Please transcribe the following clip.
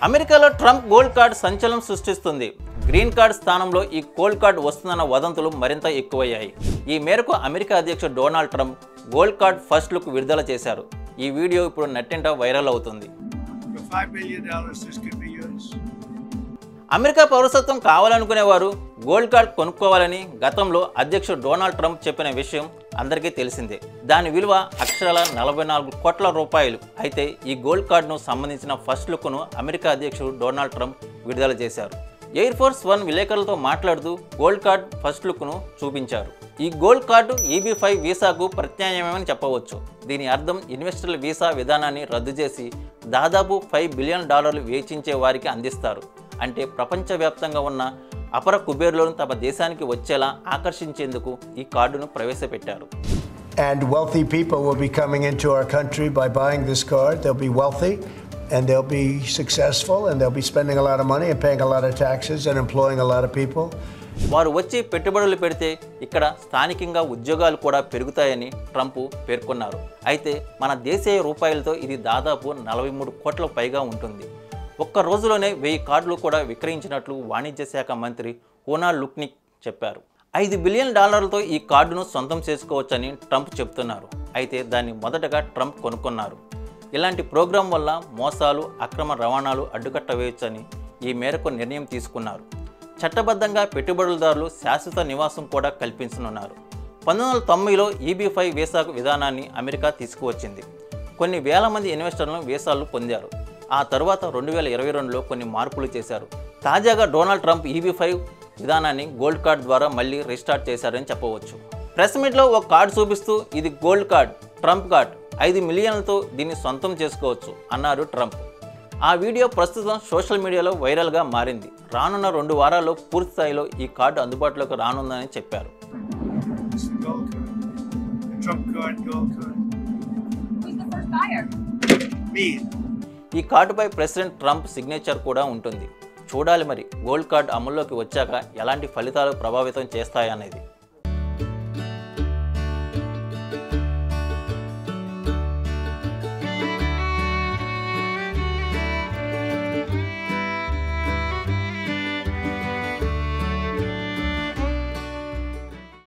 అమెరికాలో Trump gold card సంచలనం సృష్టిస్తుంది. గ్రీన్ కార్డ్ స్థానంలో ఈ గోల్డ్ కార్డ్ వస్తుందన్న వదంతులు మరింత ఎక్కువయ్యాయి. ఈ మేరకు అమెరికా అధ్యక్షుడు Donald Trump gold card first look విడుదల చేశారు. ఈ వీడియో ఇప్పుడు నెట్టింట వైరల్ అవుతుంది. అమెరికా పౌరసత్వం కావాలనుకునేవారు గోల్డ్ కార్డ్ కొనుక్కోవాలని గతంలో అధ్యక్షుడు డొనాల్డ్ ట్రంప్ చెప్పిన విషయం అందరికీ తెలిసిందే. దాని విలువ అక్షరాల 44 కోట్ల రూపాయలు. అయితే ఈ గోల్డ్ కార్డును సంబంధించిన ఫస్ట్ లుక్ను అమెరికా అధ్యక్షుడు డొనాల్డ్ ట్రంప్ విడుదల చేశారు. ఎయిర్ ఫోర్స్ 1 విలేకరులతో మాట్లాడుతూ గోల్డ్ కార్డ్ ఫస్ట్ లుక్ను చూపించారు. ఈ గోల్డ్ కార్డు EB-5 వీసాకు ప్రత్యామ్నాయమని చెప్పవచ్చు. దీని అర్థం ఇన్వెస్టర్ల వీసా విధానాన్ని రద్దు చేసి దాదాపు $5 బిలియన్ వేచించే వారికి అందిస్తారు. అంటే ప్రపంచవ్యాప్తంగా ఉన్న అపర కుబేరులను తమ దేశానికి వచ్చేలా ఆకర్షించేందుకు ఈ కార్డును ప్రవేశపెట్టారు. And wealthy people will be coming into our country by buying this card. They'll be wealthy and they'll be successful and they'll be spending a lot of money and paying a lot of taxes and employing a lot of people. వారు వచ్చి పెట్టుబడులు పెడితే ఇక్కడ స్థానికంగా ఉద్యోగాలు కూడా పెరుగుతాయని Trump పేర్కొన్నారు. అయితే మన దేశీయ రూపాయలతో ఇది దాదాపు 43 కోట్ల పైగా ఉంటుంది. ఒక్క రోజులోనే 1000 కార్డులు కూడా విక్రయించినట్లు వాణిజ్య శాఖ మంత్రి హోనా లుక్నిక్ చెప్పారు. $5 బిలియన్ ఈ కార్డును సొంతం చేసుకోవచ్చని ట్రంప్ చెబుతున్నారు. అయితే దాన్ని మొదటగా ట్రంప్ కొనుక్కున్నారు. ఇలాంటి ప్రోగ్రాం వల్ల మోసాలు, అక్రమ రవాణాలు అడ్డుకట్ట వేయొచ్చని ఈ మేరకు నిర్ణయం తీసుకున్నారు. చట్టబద్ధంగా పెట్టుబడుదారులు శాశ్వత నివాసం కూడా కల్పించనున్నారు. 1990లో EB-5 వీసా విధానాన్ని అమెరికా తీసుకువచ్చింది. కొన్ని వేల మంది ఇన్వెస్టర్లను వీసాలు పొందారు. ఆ తర్వాత 2022లో కొన్ని మార్పులు చేశారు. తాజాగా డొనాల్డ్ ట్రంప్ EB-5 విధానాన్ని గోల్డ్ కార్డ్ ద్వారా మళ్ళీ రీస్టార్ట్ చేశారని చెప్పవచ్చు. ప్రెస్ మీట్లో ఒక కార్డు చూపిస్తూ ఇది గోల్డ్ కార్డ్, ట్రంప్ కార్డ్, 5 మిలియన్లతో దీన్ని సొంతం చేసుకోవచ్చు అన్నారు ట్రంప్. ఆ వీడియో ప్రస్తుతం సోషల్ మీడియాలో వైరల్గా మారింది. రానున్న 2 వారాల్లో పూర్తి స్థాయిలో ఈ కార్డు అందుబాటులోకి రానుందని చెప్పారు. ఈ కార్డుపై ప్రెసిడెంట్ ట్రంప్ సిగ్నేచర్ కూడా ఉంటుంది. చూడాలి మరి గోల్డ్ కార్డ్ అమల్లోకి వచ్చాక ఎలాంటి ఫలితాలు ప్రభావితం చేస్తాయనేది.